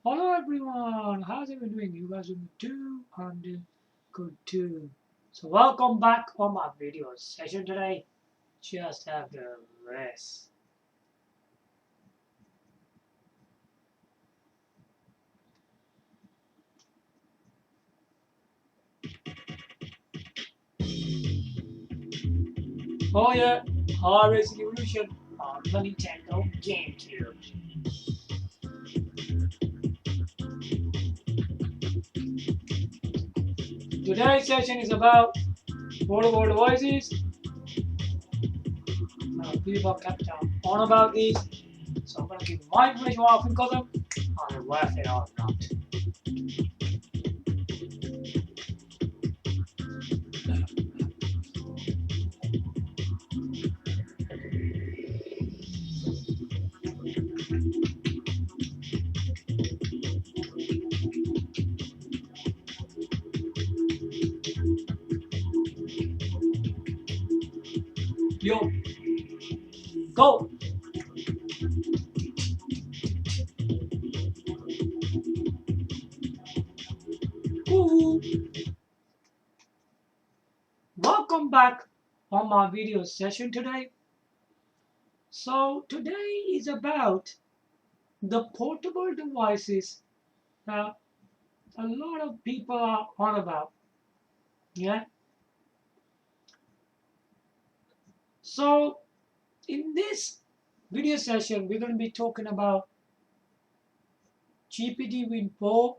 Hello everyone, how's everyone doing? You guys doing good too? I'm doing good too. So welcome back on my video session today. Just after this. Oh yeah, Hard Racing Evolution on the Nintendo GameCube. Today's session is about portable devices. People kept on about these, so I'm gonna give my information what I think of them, and they're worth it or not. Yo, go! Ooh. Welcome back on my video session today. So today is about the portable devices that a lot of people are on about. Yeah. So in this video session, we're going to be talking about GPD Win 4,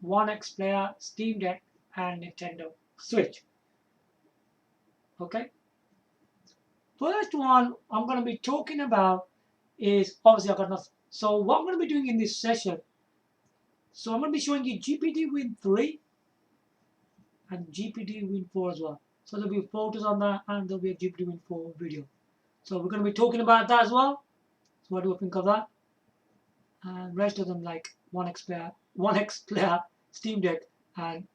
Onexplayer, Steam Deck, and Nintendo Switch. Okay. First one I'm going to be talking about is obviously I got nothing. So what I'm going to be doing in this session, so I'm going to be showing you GPD Win 3 and GPD Win 4 as well. So there'll be photos on that and there'll be a GPD Win 4 video. So we're going to be talking about that as well. So what do you think of that? And rest of them like Onexplayer, Steam Deck, and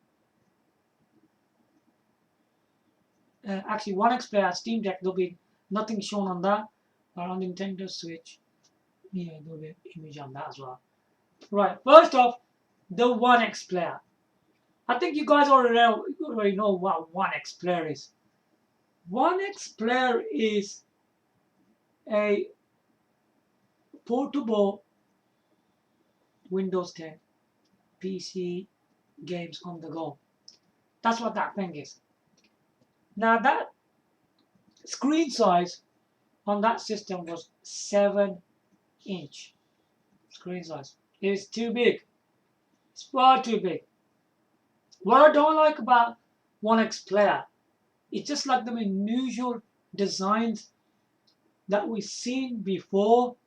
actually Onexplayer, Steam Deck, there'll be nothing shown on that. But on Nintendo Switch, yeah, there'll be an image on that as well. Right, first off, the Onexplayer. I think you guys already know what Onexplayer is. Onexplayer is a portable Windows 10 PC games on the go. That's what that thing is. Now that screen size on that system was 7-inch screen size. It is too big. It's far too big. What I don't like about Onexplayer, it's just like the unusual designs that we've seen before,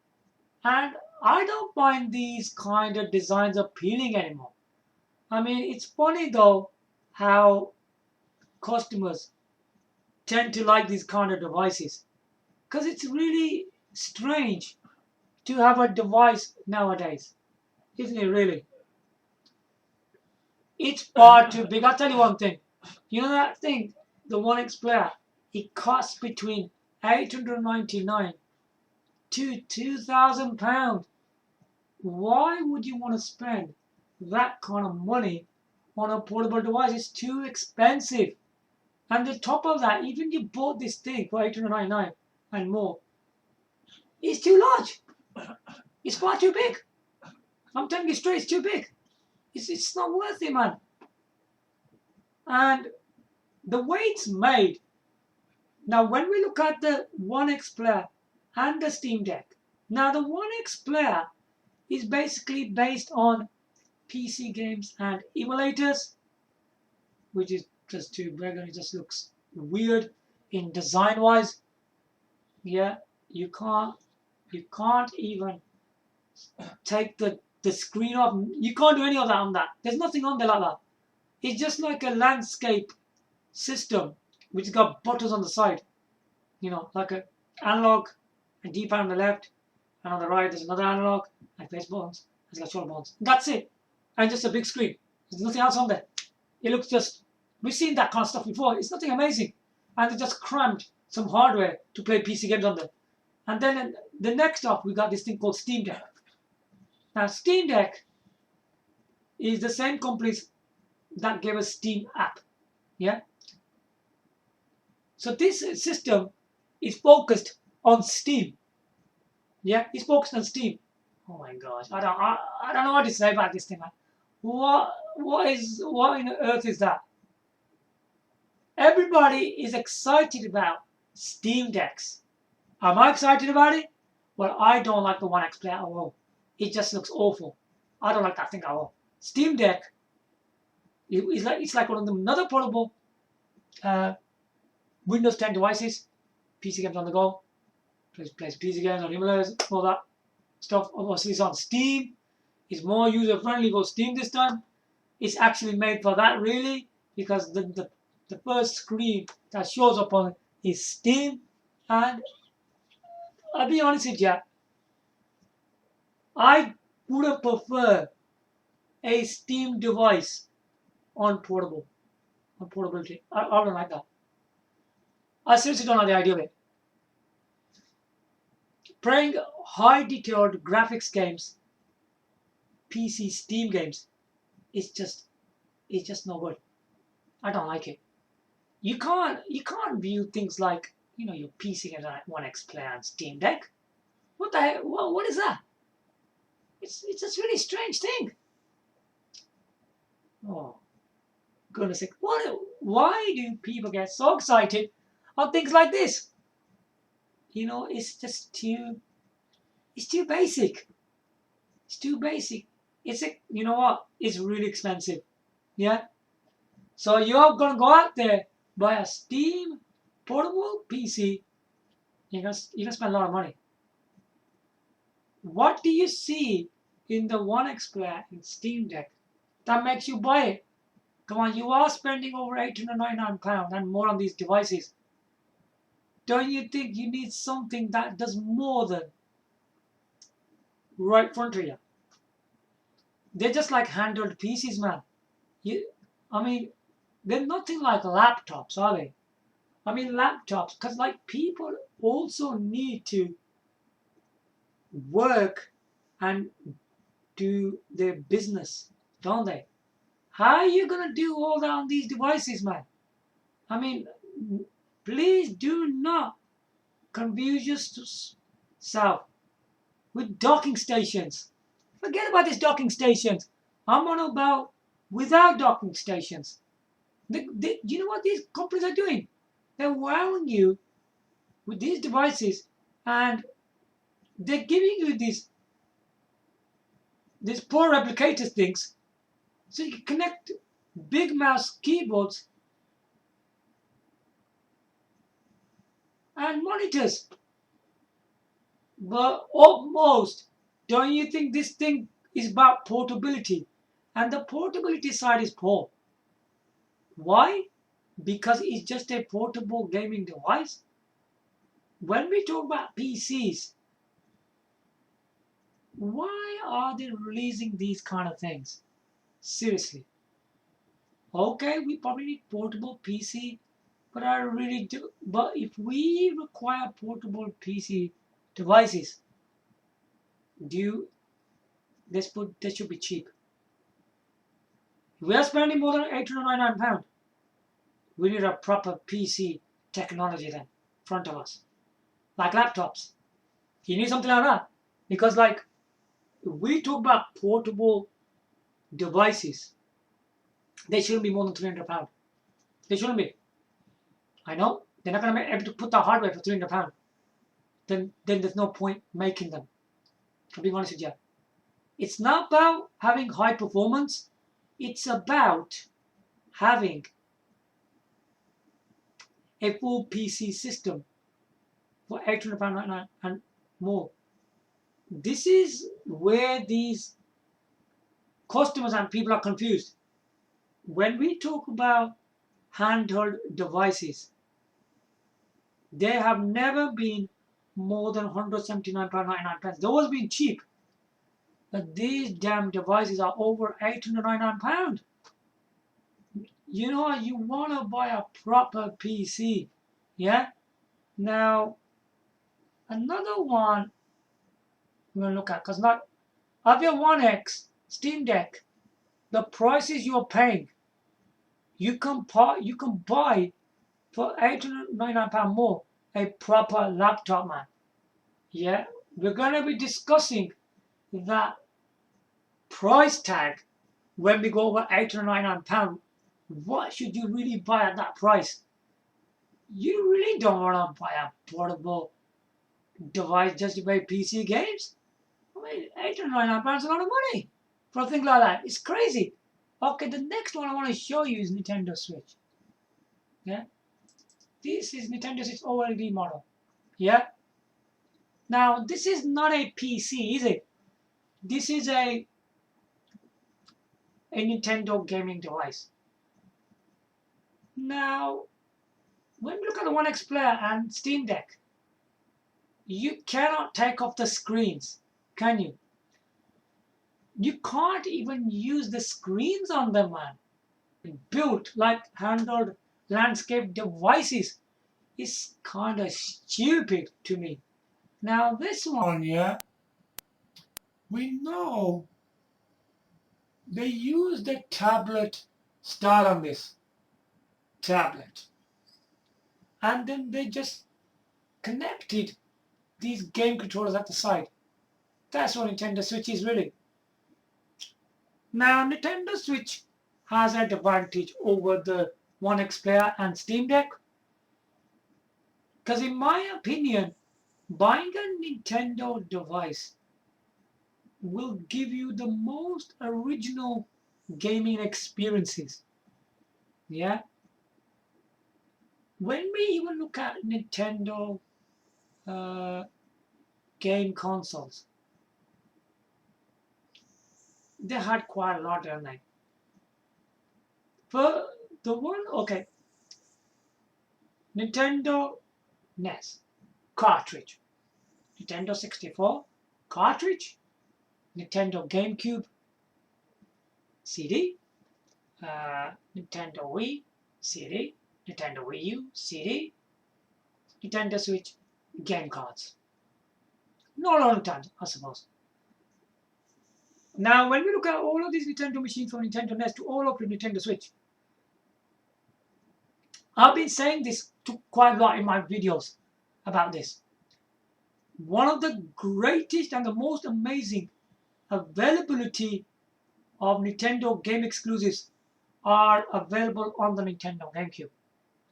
and I don't find these kind of designs appealing anymore. I mean, it's funny though how customers tend to like these kind of devices because it's really strange to have a device nowadays, isn't it really? It's far too big. I'll tell you one thing. You know that thing, the Onexplayer, it costs between 899 to £2,000. Why would you want to spend that kind of money on a portable device? It's too expensive. And on top of that, even you bought this thing for 899 and more, it's too large. It's far too big. I'm telling you straight, it's too big. It's not worth it, man. And the way it's made, now when we look at the Onexplayer and the Steam Deck, now the Onexplayer is basically based on PC games and emulators, which is just too big and it just looks weird in design wise. Yeah, you can't even take the screen off. You can't do any of that on that. There's nothing on there like that. It's just like a landscape system which has got buttons on the side. You know, like a analog and D-pad on the left, and on the right there's another analog and face buttons. It's got shoulder buttons. That's it. And just a big screen. There's nothing else on there. It looks just, we've seen that kind of stuff before. It's nothing amazing. And they just crammed some hardware to play PC games on there. And then the next up, we got this thing called Steam Deck. Now, Steam Deck is the same companies that gave us Steam app. Yeah. So this system is focused on Steam. Yeah, it's focused on Steam. Oh my gosh, I don't know what to say about this thing, man. What in the earth is that? Everybody is excited about Steam Decks. Am I excited about it? Well, I don't like the Onexplayer at all. It just looks awful. I don't like that thing at all. Steam Deck it's like one of them another portable uh, Windows 10 devices, PC games on the go, plays PC games on emulators, all that stuff. Obviously, it's on Steam. It's more user friendly for Steam this time. It's actually made for that really, because the first screen that shows up on it is Steam. And I'll be honest with you, I would have preferred a Steam device on portability. I don't like that. I seriously don't like the idea of it. Playing high detailed graphics games, PC Steam games, it's just no good. I don't like it. You can't view things like your PC games on Onexplayer and Steam Deck. What the heck? What is that? It's just really strange thing. Oh, goodness sake! Why do people get so excited on things like this? It's just too. It's too basic. It's too basic. You know what? It's really expensive. Yeah. So you're gonna go out there, buy a Steam portable PC. You're gonna spend a lot of money. What do you see in the Onexplayer in Steam Deck that makes you buy it? Come on, you are spending over £899 and more on these devices. Don't you think you need something that does more than right in front of you? They're just like handheld PCs, man. They're nothing like laptops, are they? Laptops, because people also need to work and do their business, don't they? How are you gonna do all that on these devices, man? Please do not confuse yourself with docking stations. Forget about these docking stations. I'm on about without docking stations. You know what these companies are doing? They're wowing you with these devices, and they're giving you these poor replicator things, so you can connect big mouse keyboards and monitors. But almost, don't you think this thing is about portability? And the portability side is poor. Why? Because it's just a portable gaming device. When we talk about PCs, why are they releasing these kind of things? Seriously. Okay, we probably need portable PC, but I really do. But if we require portable PC devices, they should be cheap. If we are spending more than £899, we need a proper PC technology then, in front of us. Like laptops. You need something like that. Because if we talk about portable devices, they shouldn't be more than £300. They shouldn't be. I know, they're not going to be able to put the hardware for £300. Then there's no point making them. I'll be honest with you. It's not about having high performance. It's about having a full PC system for £800 and more. This is where these customers and people are confused. When we talk about handheld devices, they have never been more than £179.99. They've always been cheap. But these damn devices are over £899. You want to buy a proper PC. Yeah? Now, another one we're going to look at, because of your One X Steam Deck, the prices you're paying, you can buy for £899 more a proper laptop, man. Yeah, we're gonna be discussing that price tag when we go over £899. What should you really buy at that price? You really don't want to buy a portable device just to play PC games. I mean, £899 is a lot of money for a thing like that. It's crazy. Okay, the next one I want to show you is Nintendo Switch. Yeah, this is Nintendo Switch OLED model. Yeah. Now this is not a PC, is it? This is a Nintendo gaming device. Now, when we look at the Onexplayer and Steam Deck, you cannot take off the screens, can you? You can't even use the screens on them, man. Built like handheld landscape devices is kind of stupid to me. Now this one, yeah, we know they use the tablet style on this tablet, and then they just connected these game controllers at the side. That's what Nintendo Switch is really. Now Nintendo Switch has an advantage over the Onexplayer and Steam Deck, because in my opinion, buying a Nintendo device will give you the most original gaming experiences. Yeah. When we even look at Nintendo game consoles, they had quite a lot, don't they? For the one, okay, Nintendo NES cartridge, Nintendo 64 cartridge, Nintendo GameCube CD, Nintendo Wii CD, Nintendo Wii U CD, Nintendo Switch game cards. No long time, I suppose. Now, when we look at all of these Nintendo machines from Nintendo NES to all of the Nintendo Switch, I've been saying this quite a lot in my videos about this. One of the greatest and the most amazing availability of Nintendo game exclusives are available on the Nintendo GameCube.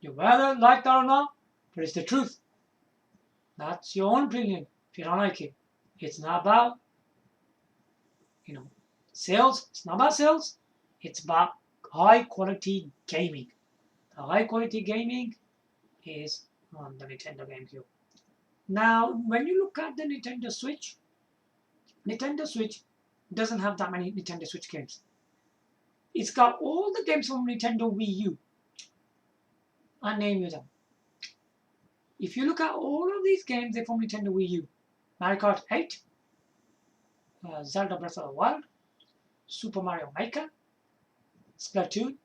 You whether like that or not, but it's the truth. That's your own opinion if you don't like it. It's not about, sales. It's not about sales. It's about high quality gaming. The high quality gaming is on the Nintendo GameCube. Now, when you look at the Nintendo Switch doesn't have that many Nintendo Switch games. It's got all the games from Nintendo Wii U. I name you them. If you look at all of these games, they're from Nintendo Wii U. Mario Kart 8, Zelda Breath of the Wild, Super Mario Maker, Splatoon,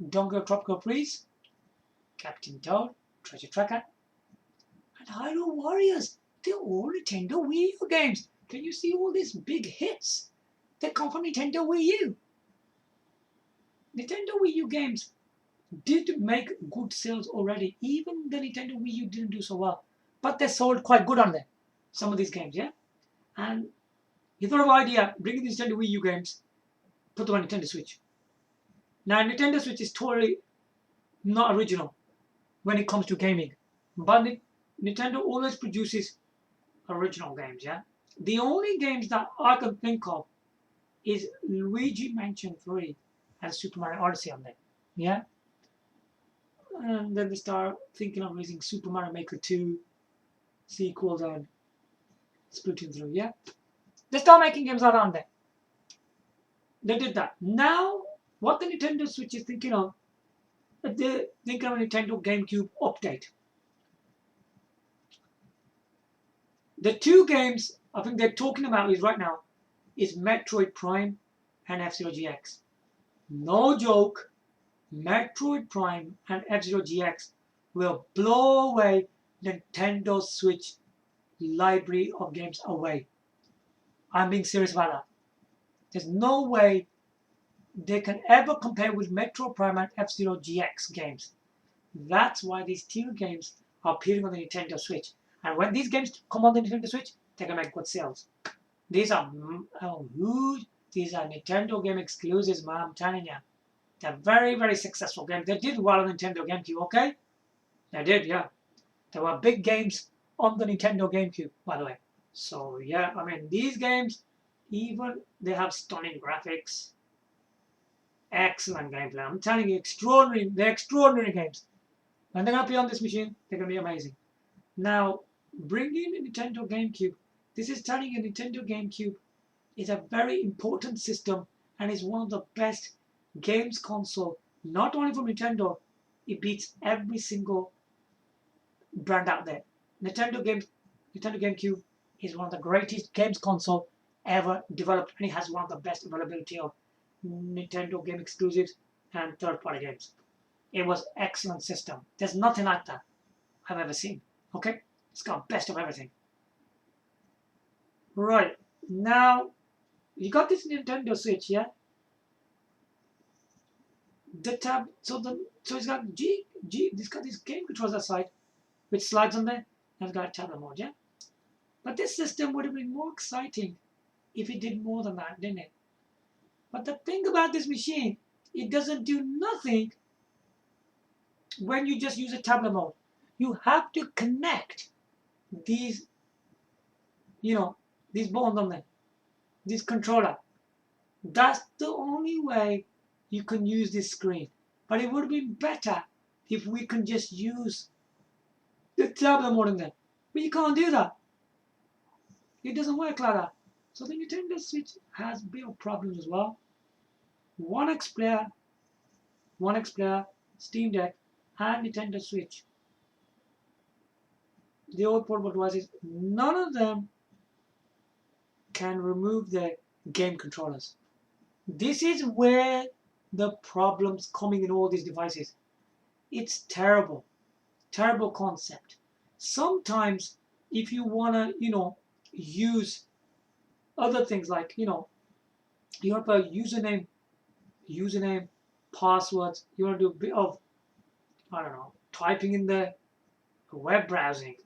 Donkey Tropical Freeze, Captain Toad, Treasure Tracker, and Hyrule Warriors. They're all Nintendo Wii U games. Can you see all these big hits that come from Nintendo Wii U? Nintendo Wii U games did make good sales already. Even the Nintendo Wii U didn't do so well, but they sold quite good on them. Some of these games, yeah. And he thought of an idea, bringing these Nintendo Wii U games, put them on Nintendo Switch. Now Nintendo Switch is totally not original when it comes to gaming, but Nintendo always produces original games, yeah. The only games that I can think of is Luigi Mansion 3 and Super Mario Odyssey on there, yeah. And then they start thinking of releasing Super Mario Maker 2 sequels and Splatoon 3, yeah. They start making games around there. They did that. Now, what the Nintendo Switch is thinking of, they're thinking of a Nintendo GameCube update. The two games I think they're talking about is right now is Metroid Prime and F-Zero GX. No joke, Metroid Prime and F-Zero GX will blow away Nintendo Switch library of games away. I'm being serious about that. There's no way they can ever compare with Metro Prime and F-Zero GX games. That's why these two games are appearing on the Nintendo Switch. And when these games come on the Nintendo Switch, they're going to make good sales. These are huge. These are Nintendo game exclusives, man. I'm telling you. They're very, very successful games. They did well on Nintendo GameCube, okay? They did, yeah. There were big games on the Nintendo GameCube, by the way. So, yeah, I mean, these games, even they have stunning graphics. Excellent gameplay. I'm telling you, extraordinary. They're extraordinary games. When they're going to be on this machine, they're going to be amazing. Now, bringing a Nintendo GameCube, this is telling you Nintendo GameCube is a very important system and is one of the best games console, not only from Nintendo, it beats every single brand out there. Nintendo GameCube is one of the greatest games console ever developed, and it has one of the best availability of Nintendo game exclusives and third-party games. It was excellent system. There's nothing like that I've ever seen. Okay, it's got best of everything. Right now, you got this Nintendo Switch, yeah. The tab, so it's got it's got these game controls aside, which slides on there, and it's got tablet mode, yeah. But this system would have been more exciting if it did more than that, didn't it? But the thing about this machine, it doesn't do nothing when you just use a tablet mode. You have to connect these, these buttons on there, this controller. That's the only way you can use this screen. But it would have been better if we can just use the tablet mode in there. But you can't do that. It doesn't work like that. So the Nintendo Switch has big problems as well. Onexplayer, Steam Deck, and Nintendo Switch. The old portable devices, none of them can remove their game controllers. This is where the problems coming in all these devices. It's terrible. Terrible concept. Sometimes if you wanna, use other things like, you have a username, passwords, you want to do a bit of, typing in the web browsing.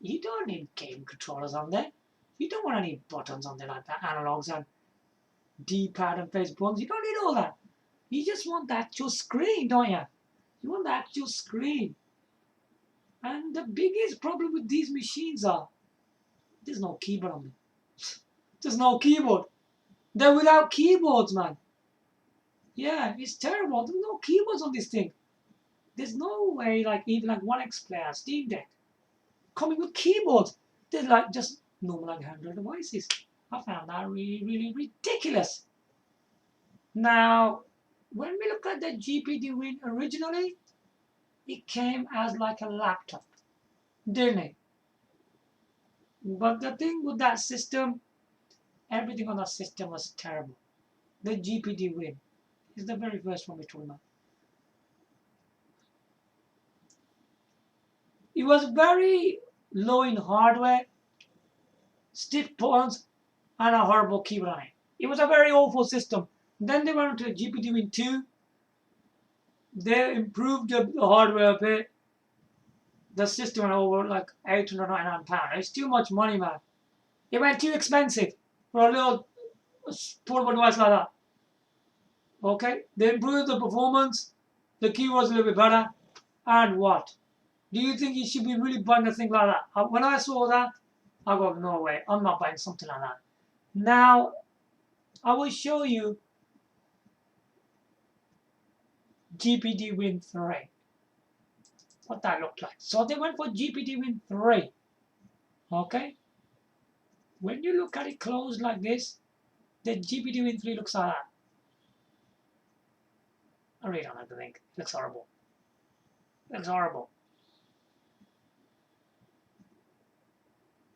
You don't need game controllers on there. You don't want any buttons on there like that, analogs and D-pad and face buttons. You don't need all that. You just want the actual screen, don't you? You want the actual screen. And the biggest problem with these machines are there's no keyboard on them. There's no keyboard. They're without keyboards, man. Yeah, it's terrible. There's no keyboards on this thing. There's no way, even Onexplayer, Steam Deck, coming with keyboards. They're just normal handheld devices. I found that really, really ridiculous. Now, when we look at the GPD Win originally, it came as like a laptop, didn't it? But the thing with that system, everything on that system was terrible. The GPD Win is the very first one we're talking about. It was very low in hardware, stiff buttons, and a horrible keyboard on it. It was a very awful system. Then they went to GPD Win 2. They improved the hardware a bit. The system went over like £899. It's too much money, man. It went too expensive for a little portable device like that. Okay? They improved the performance. The keyboard's a little bit better. And what? Do you think you should be really buying a thing like that? When I saw that, I go, no way. I'm not buying something like that. Now, I will show you GPD Win 3. What that looked like. So they went for GPD Win 3. Okay? When you look at it closed like this, the GPD Win 3 looks like that. I really don't like the thing. It looks horrible. It looks horrible.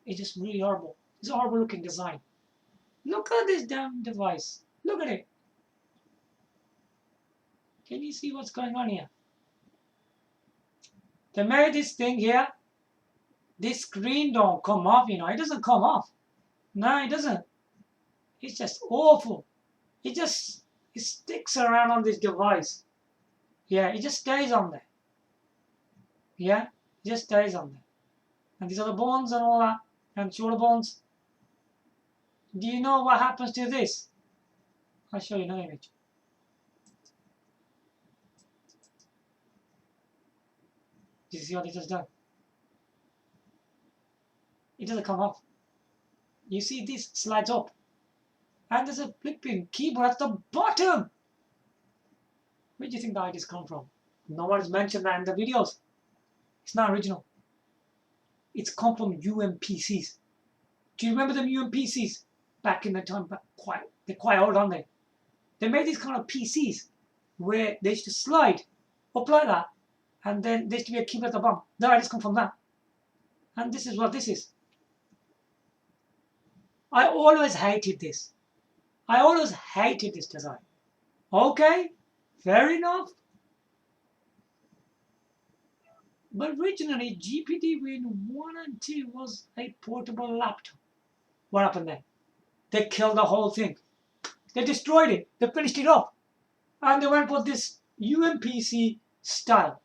It's just really horrible. It's a horrible looking design. Look at this damn device. Look at it. Can you see what's going on here? They made this thing here. This screen don't come off, it doesn't come off. No, it doesn't. It's just awful. It sticks around on this device. Yeah, it just stays on there. Yeah, it just stays on there. And these are the bones and all that, and shoulder bones. Do you know what happens to this? I'll show you another image. Do you see what it has done? It doesn't come off. You see this slides up. And there's a flipping keyboard at the bottom. Where do you think the ideas come from? No one has mentioned that in the videos. It's not original. It's come from UMPCs. Do you remember them UMPCs? Back in the time, they're quite old, aren't they? They made these kind of PCs where they used to slide up like that, and then there used to be a keyboard at the bottom. The ideas come from that. And this is what this is. I always hated this. I always hated this design. Okay, fair enough. But originally, GPD Win 1 and 2 was a portable laptop. What happened then? They killed the whole thing. They destroyed it. They finished it off. And they went for this UMPC style.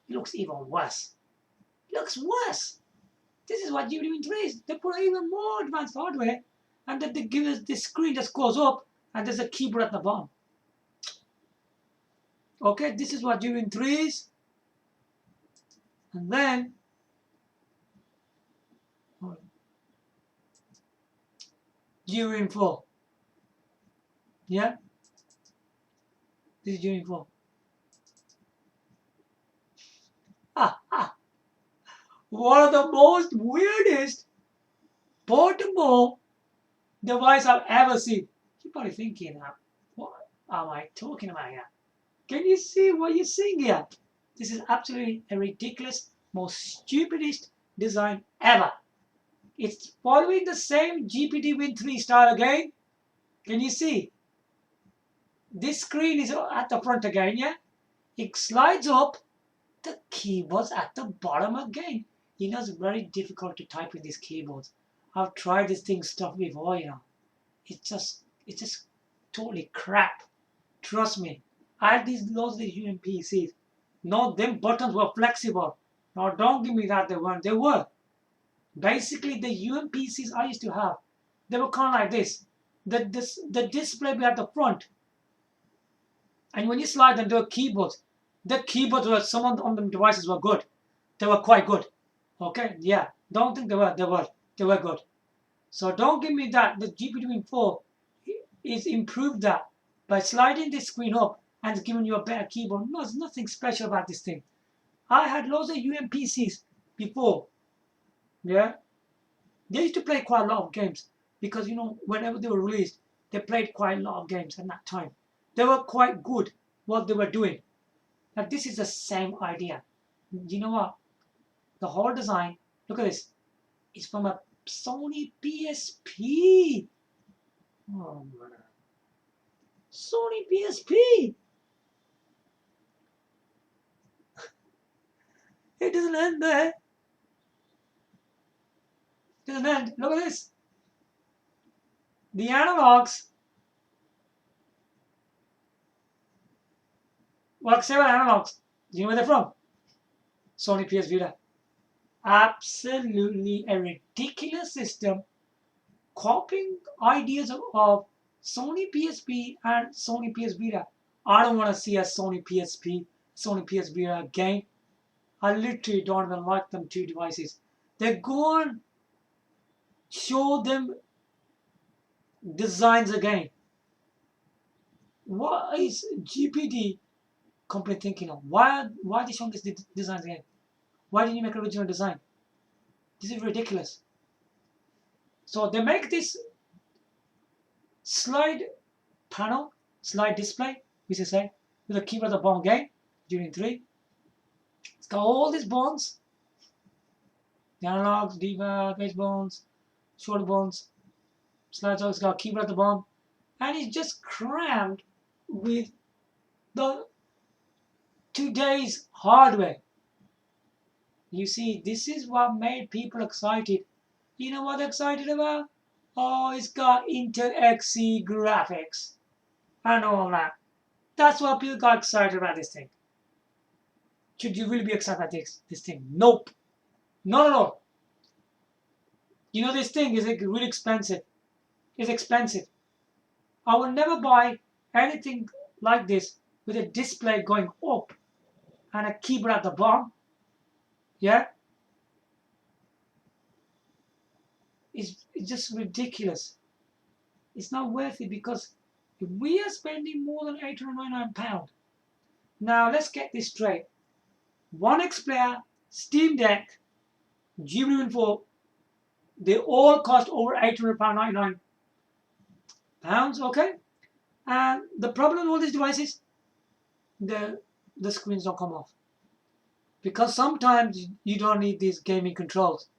It looks even worse. It looks worse. This is what GPD Win 3 is. They put even more advanced hardware, and then they give us this screen that goes up, and there's a keyboard at the bottom. Okay, this is what GPD Win 3 is. And then GPD Win 4. Yeah? This is GPD Win 4. One of the most weirdest portable device I've ever seen. You're probably thinking, what am I talking about here? Can you see what you're seeing here? This is absolutely a ridiculous, most stupidest design ever. It's following the same GPD Win 3 style again. Can you see? This screen is at the front again, yeah? It slides up. The keyboard's at the bottom again. It's very difficult to type with these keyboards. I've tried this thing stuff before, It's just totally crap. Trust me. I had loads of these UMPCs. No, them buttons were flexible. Now, don't give me that they weren't. They were. Basically, the UMPCs I used to have, they were kind of like this. The display be at the front. And when you slide them to a keyboard, the keyboards were, some on the devices were good. They were quite good. Okay, yeah. Don't think they were good. So don't give me that. The GPD Win 4 is improved that by sliding this screen up and giving you a better keyboard. No, there's nothing special about this thing. I had loads of UMPCs before. Yeah. They used to play quite a lot of games because, whenever they were released, they played quite a lot of games at that time. They were quite good what they were doing. Now, this is the same idea. You know what? The whole design, look at this. It's from a Sony PSP. Oh, man. Sony PSP. It doesn't end there. It doesn't end. Look at this. The analogs. Well, say what analogs. Do you know where they're from? Sony PS Vita. Absolutely a ridiculous system. Copying ideas of Sony PSP and Sony PS Vita. I don't want to see a Sony PSP, Sony PS Vita again. I literally don't even like them two devices. They go and show them designs again. What is GPD company thinking of? Why are they showing this designs again? Why didn't you make an original design? This is ridiculous. So they make this slide panel, slide display, we should say, with a keyboard at the bottom again, GPD 3. It's got all these bones, the analogs, debug, base bones, shoulder bones, slides out, it's got a keyboard at the bottom, and it's just crammed with the today's hardware. You see, this is what made people excited. You know what they're excited about? Oh, it's got Intel XE graphics and all that. That's why people got excited about this thing. Should you really be excited about this thing? Nope. Not at all. You know, this thing is really expensive. It's expensive. I will never buy anything like this with a display going up and a keyboard at the bottom. Yeah? It's just ridiculous. It's not worth it because we are spending more than £899. Now, let's get this straight. Onexplayer, Steam Deck, GPD Win 4, they all cost over £800.99. Okay? And the problem with all these devices, the screens don't come off. Because sometimes you don't need these gaming controls.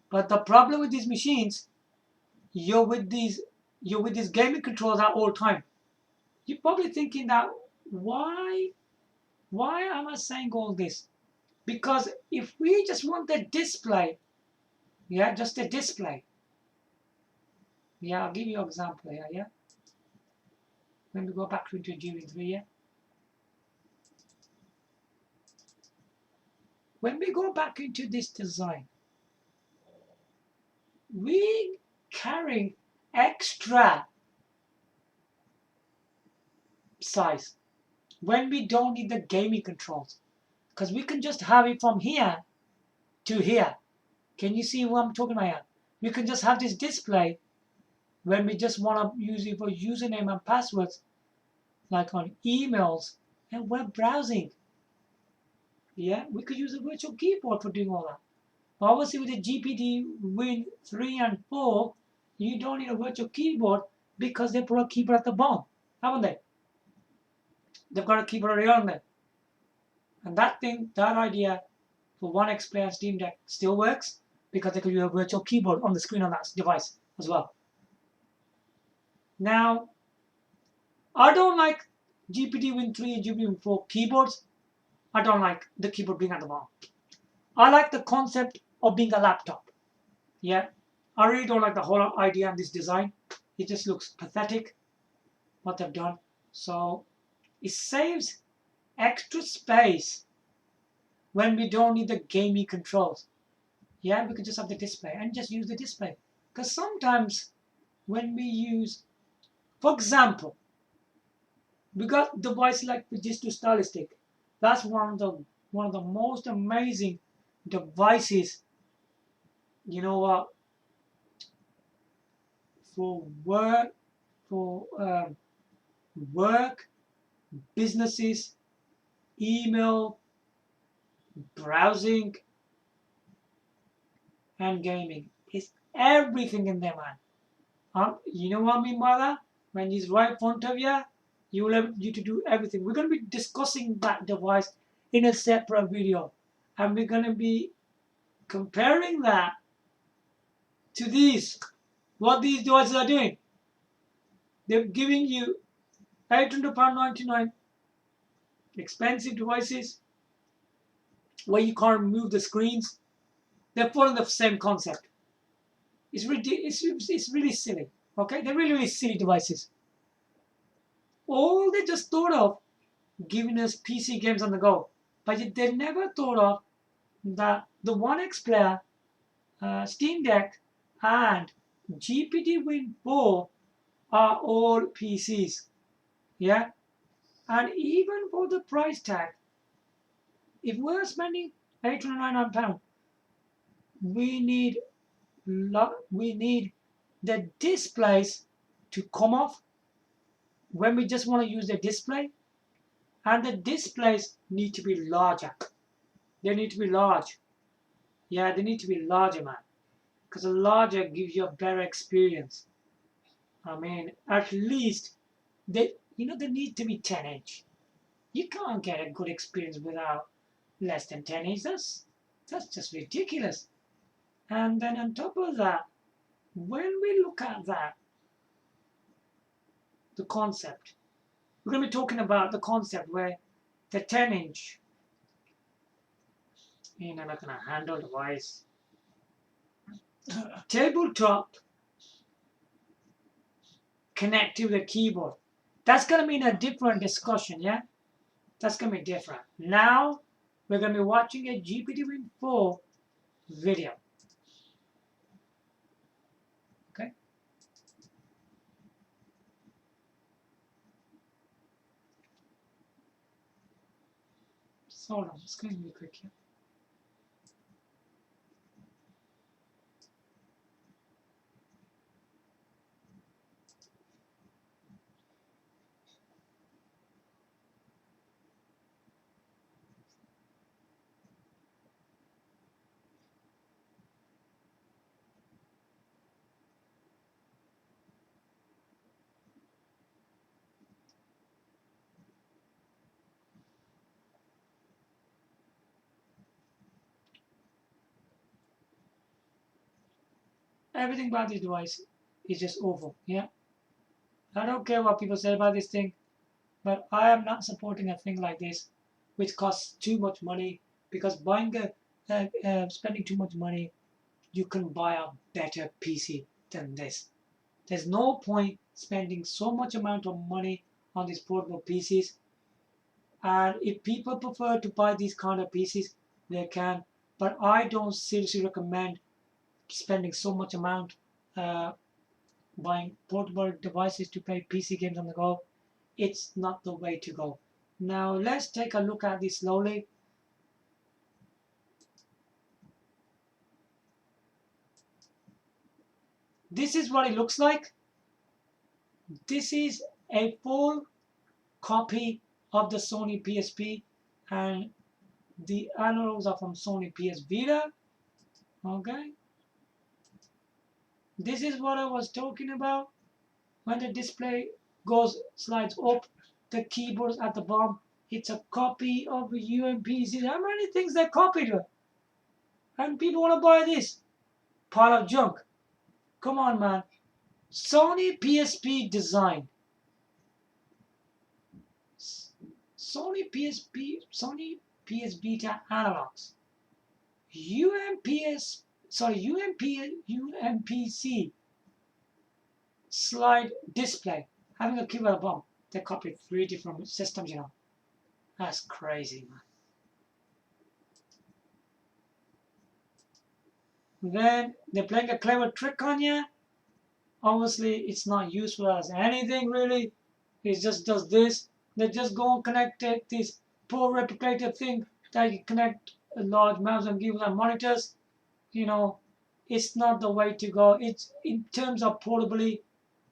But the problem with these machines, you're with these gaming controls at all time. You're probably thinking that why am I saying all this? Because if we just want the display, yeah, just a display. Yeah, I'll give you an example here, yeah. When we go back into GPD 3, yeah. When we go back into this design, we carrying extra size when we don't need the gaming controls, because we can just have it from here to here. Can you see what I'm talking about here? We can just have this display when we just want to use it for username and passwords, like on emails and web browsing. Yeah, we could use a virtual keyboard for doing all that. But obviously with the GPD Win 3 and 4, you don't need a virtual keyboard because they put a keyboard at the bottom, haven't they? They've got a keyboard already on there. And that idea for Onexplayer and Steam Deck still works because they could use a virtual keyboard on the screen on that device as well. Now, I don't like GPD Win 3 and GPD Win 4 keyboards. I don't like the keyboard being at the bottom. I like the concept of being a laptop. Yeah, I really don't like the whole idea and this design. It just looks pathetic, what they've done. So it saves extra space when we don't need the gaming controls. Yeah, we could just have the display and just use the display. Because sometimes when we use, for example, we got devices like the Fujitsu Stylistic. That's one of the most amazing devices, you know what, for work, businesses, email, browsing, and gaming. It's everything in there, man. You know what I mean by that? When it's right in front of you, you will have you to do everything. We're going to be discussing that device in a separate video, and we're going to be comparing that to what these devices are doing. They're giving you £800.99 expensive devices where you can't move the screens. They're following the same concept. It's really silly. Okay, they're really silly devices. All they just thought of giving us PC games on the go, but they never thought of that the Onexplayer, Steam Deck, and GPD Win 4 are all PCs. Yeah, and even for the price tag, if we're spending £899, we need the displays to come off when we just want to use the display, and the displays need to be larger. They need to be large. Yeah, they need to be larger, man, because a larger gives you a better experience. I mean, at least they need to be 10-inch. You can't get a good experience without less than 10-inch. That's just ridiculous. And then on top of that, when we look at that, the concept, we're going to be talking about the concept where the 10-inch, You're never gonna handle the voice. Tabletop connect to the keyboard. That's gonna be in a different discussion, yeah? That's gonna be different. Now we're gonna be watching a GPD Win 4 video. Okay? So hold on, it's going to be quick here. Everything about this device is just awful, yeah? I don't care what people say about this thing, but I am not supporting a thing like this, which costs too much money, because spending too much money, you can buy a better PC than this. There's no point spending so much amount of money on these portable PCs. And if people prefer to buy these kind of PCs, they can. But I don't seriously recommend spending so much amount buying portable devices to play PC games on the go. It's not the way to go. Now let's take a look at this slowly. This is what it looks like. This is a full copy of the Sony PSP, and the analogs are from Sony PS Vita. Okay. This is what I was talking about. When the display slides up, the keyboard at the bottom, it's a copy of the UMPC. How many things they copied? And people want to buy this pile of junk. Come on, man. Sony PSP design. Sony PS Vita analogs. UMPC slide display having a keyboard bump. They copied 3 different systems, you know. That's crazy, man. Then they're playing a clever trick on you. Obviously, it's not useful as anything really. It just does this. They just go and connect this poor replicator thing that you connect a large mouse and keyboard and monitors. You know, it's not the way to go. It's in terms of portability,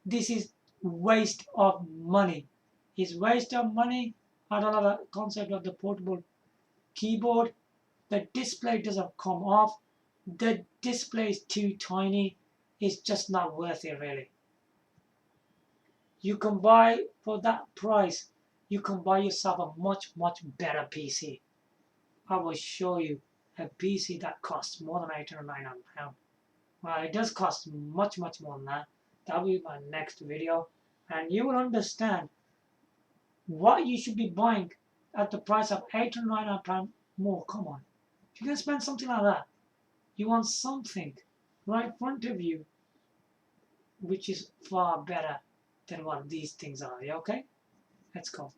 this is waste of money. It's waste of money. I don't know the concept of the portable keyboard. The display doesn't come off. The display is too tiny. It's just not worth it really. You can buy for that price. You can buy yourself a much better PC. I will show you a PC that costs more than £899. Well, it does cost much more than that. That will be my next video, and you will understand what you should be buying at the price of £899 more. Come on, if you're gonna spend something like that, you want something right in front of you which is far better than what these things are. Okay, let's go.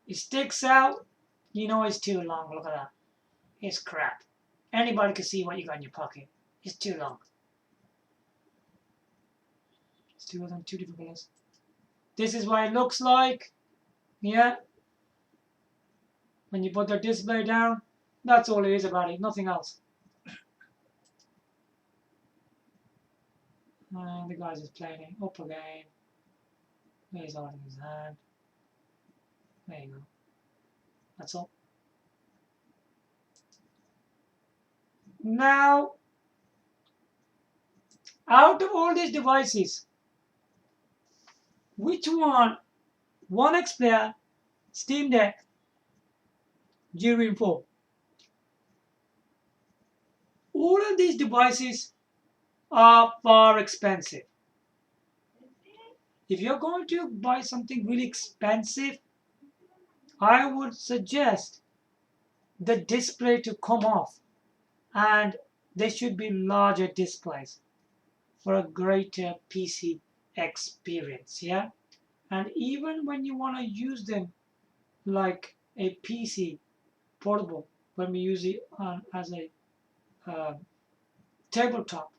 It sticks out. You know it's too long. Look at that. It's crap. Anybody can see what you got in your pocket. It's too long. It's two of them, 2 different colors. This is what it looks like. Yeah. When you put the display down, that's all it is about it. Nothing else. And the guy's just playing it up again. He's holding his hand. There you go. That's all. Now, out of all these devices, which one, Onexplayer, Steam Deck, GPD Win 4, all of these devices are far expensive. If you're going to buy something really expensive, I would suggest the display to come off, and there should be larger displays for a greater PC experience. Yeah, and even when you want to use them like a PC portable, when we use it as a uh, tabletop,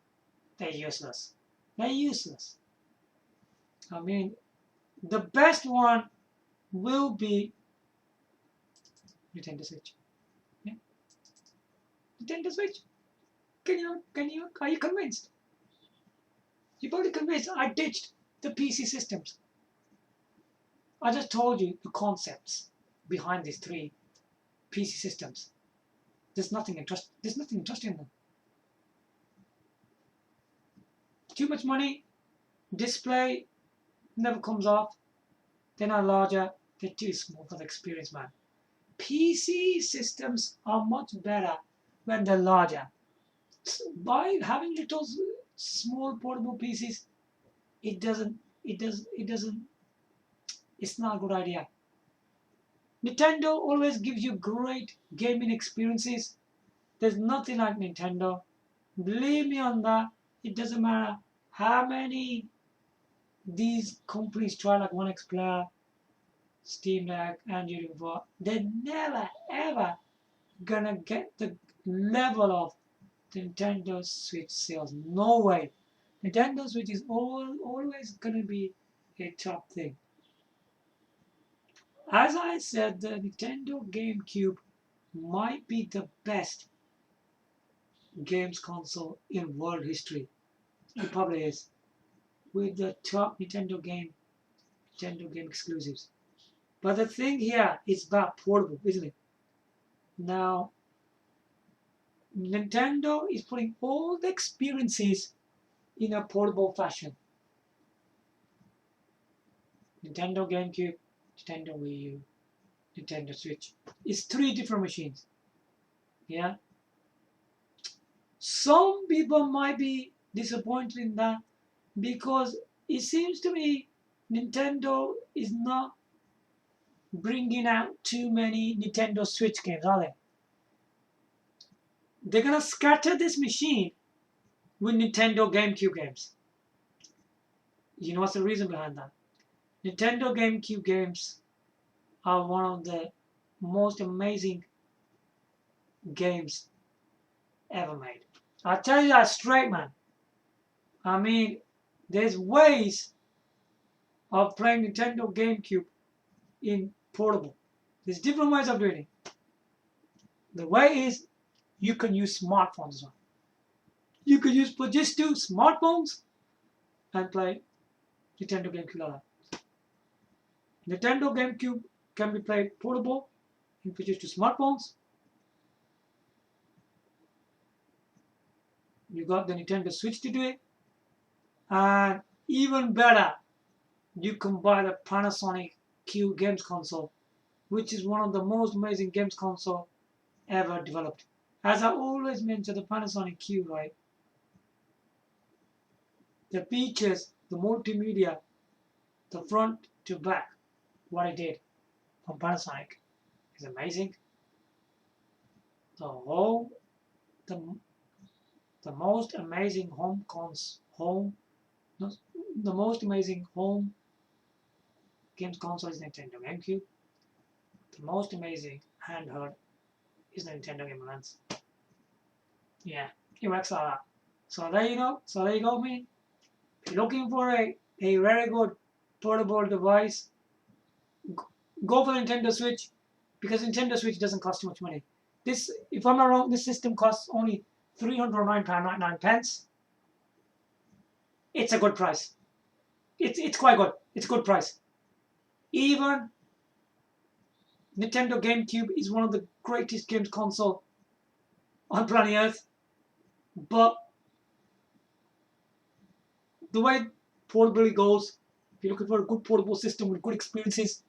they're useless. They're useless. I mean, the best one will be Nintendo Switch. Yeah? Nintendo Switch. Are you convinced? You're probably convinced I ditched the PC systems. I just told you the concepts behind these three PC systems. There's nothing interesting in them. Too much money, display never comes off, they're not larger, they're too small for the experience, man. PC systems are much better when they're larger. By having little small portable PCs, it doesn't, it's not a good idea. Nintendo always gives you great gaming experiences. There's nothing like Nintendo. Believe me on that. It doesn't matter how many these companies try, like Onexplayer, Steam Deck, and Unifor. They're never ever gonna get the level of Nintendo Switch sales. No way. Nintendo Switch is always gonna be a top thing. As I said, the Nintendo GameCube might be the best games console in world history. It probably is. With the top Nintendo game exclusives. But the thing here is about portable, isn't it? Now, Nintendo is putting all the experiences in a portable fashion. Nintendo GameCube, Nintendo Wii U, Nintendo Switch. It's three different machines. Yeah? Some people might be disappointed in that because it seems to me Nintendo is not bringing out too many Nintendo Switch games, are they? They're gonna scatter this machine with Nintendo GameCube games. You know what's the reason behind that? Nintendo GameCube games are one of the most amazing games ever made. I'll tell you that straight, man. I mean, there's ways of playing Nintendo GameCube in portable. There's different ways of doing it. The way is you can use smartphones as well. You could use just two smartphones and play Nintendo GameCube like that. Nintendo GameCube can be played portable. You could use two smartphones. You got the Nintendo Switch to do it. And even better, you can buy the Panasonic Q games console, which is one of the most amazing games console ever developed. As I always mention the Panasonic Q, right? The features, the multimedia, the front to back, what I did from Panasonic is amazing. The most amazing the most amazing home games console is Nintendo GameCube. The most amazing handheld is the Nintendo Game Advance. Yeah, it works like that. So there you go, man. If you're looking for a very good portable device, go for Nintendo Switch, because Nintendo Switch doesn't cost too much money. This, if I'm not wrong, this system costs only £309.99. It's a good price. It's quite good. It's a good price. Even Nintendo GameCube is one of the greatest games console on planet Earth, but the way portability goes, if you're looking for a good portable system with good experiences,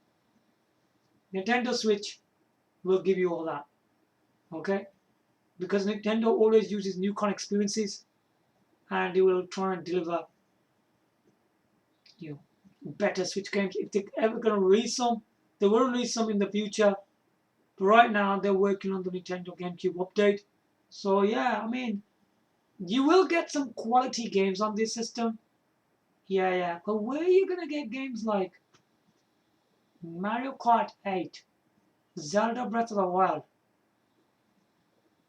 Nintendo Switch will give you all that. Okay? Because Nintendo always uses new kind of experiences, and they will try and deliver better Switch games. If they're ever going to release some, They will release some in the future. But right now, they're working on the Nintendo GameCube update. So yeah, I mean, you will get some quality games on this system. Yeah. But where are you gonna get games like Mario Kart 8, Zelda Breath of the Wild?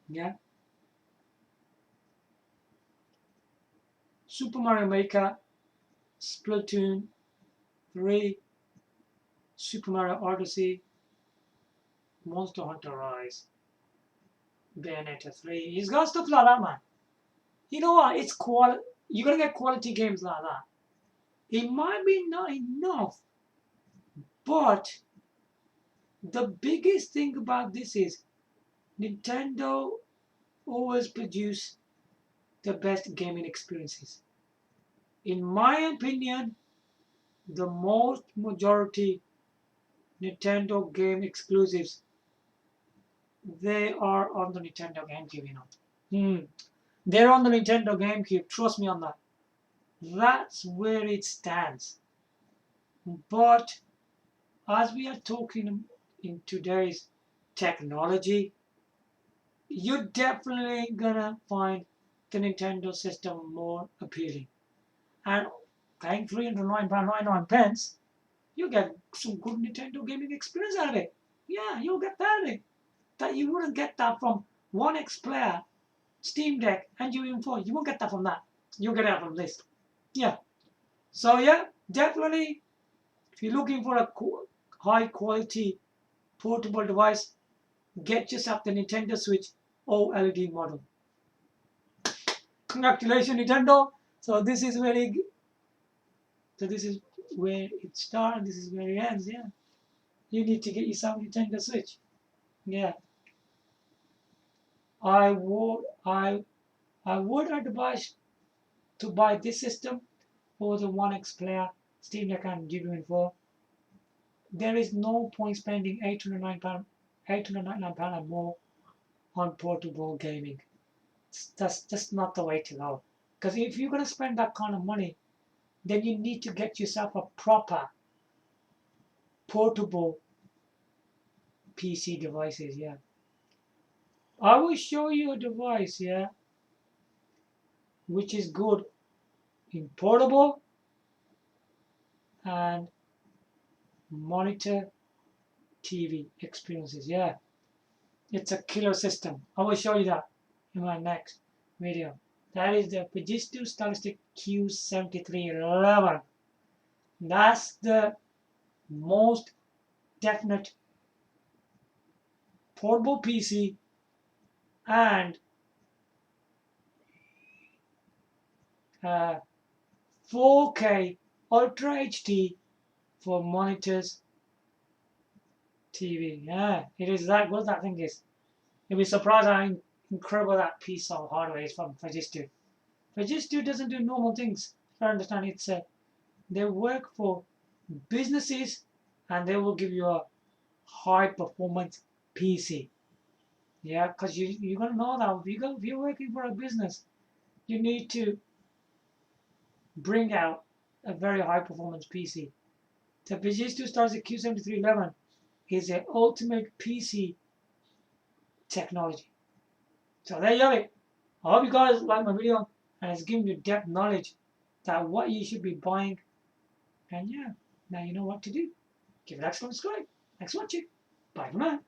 Yeah. Super Mario Maker, Splatoon 3, Super Mario Odyssey, Monster Hunter Rise, Bayonetta 3. He's got stuff like that, man. You know what? It's quality. You're gonna get quality games like that. It might be not enough, but the biggest thing about this is Nintendo always produce the best gaming experiences. In my opinion, the most majority Nintendo game exclusives, they are on the Nintendo GameCube, They're on the Nintendo GameCube, trust me on that. That's where it stands. But as we are talking in today's technology, you're definitely gonna find the Nintendo system more appealing. And paying £309.99, you get some good Nintendo gaming experience out of it. Yeah, you'll get that out of it. That you wouldn't get that from Onexplayer, Steam Deck, and U4. You won't get that from that. You'll get that from this. Yeah. So yeah, definitely, if you're looking for a high quality portable device, get yourself the Nintendo Switch OLED model. Congratulations, Nintendo. So this is where it starts, and this is where it ends. Yeah, you need to get yourself a Nintendo Switch. Yeah, I would advise to buy this system or the Onexplayer, Steam Deck, and GPD Win. There is no point spending £899 and more on portable gaming. That's just not the way to go. Because if you're going to spend that kind of money, then you need to get yourself a proper portable PC devices. Yeah, I will show you a device. Yeah, which is good in portable and monitor TV experiences. Yeah, it's a killer system. I will show you that in my next video. That is the Fujitsu Stylistic Q7311. That's the most definite portable PC and 4K Ultra HD for monitors TV. Yeah, it is that good, that thing is. You'll be surprised how incredible that piece of hardware is from Fujitsu. Fujitsu doesn't do normal things. If I understand, they work for businesses and they will give you a high performance PC. Yeah, because you're gonna know that if you're working for a business, you need to bring out a very high performance PC. The Fujitsu starts at Q7311 is the ultimate PC technology. So there you have it. I hope you guys like my video and it's given you depth knowledge that what you should be buying. And yeah, now you know what to do. Give it a like, subscribe. Thanks for watching. Bye for now.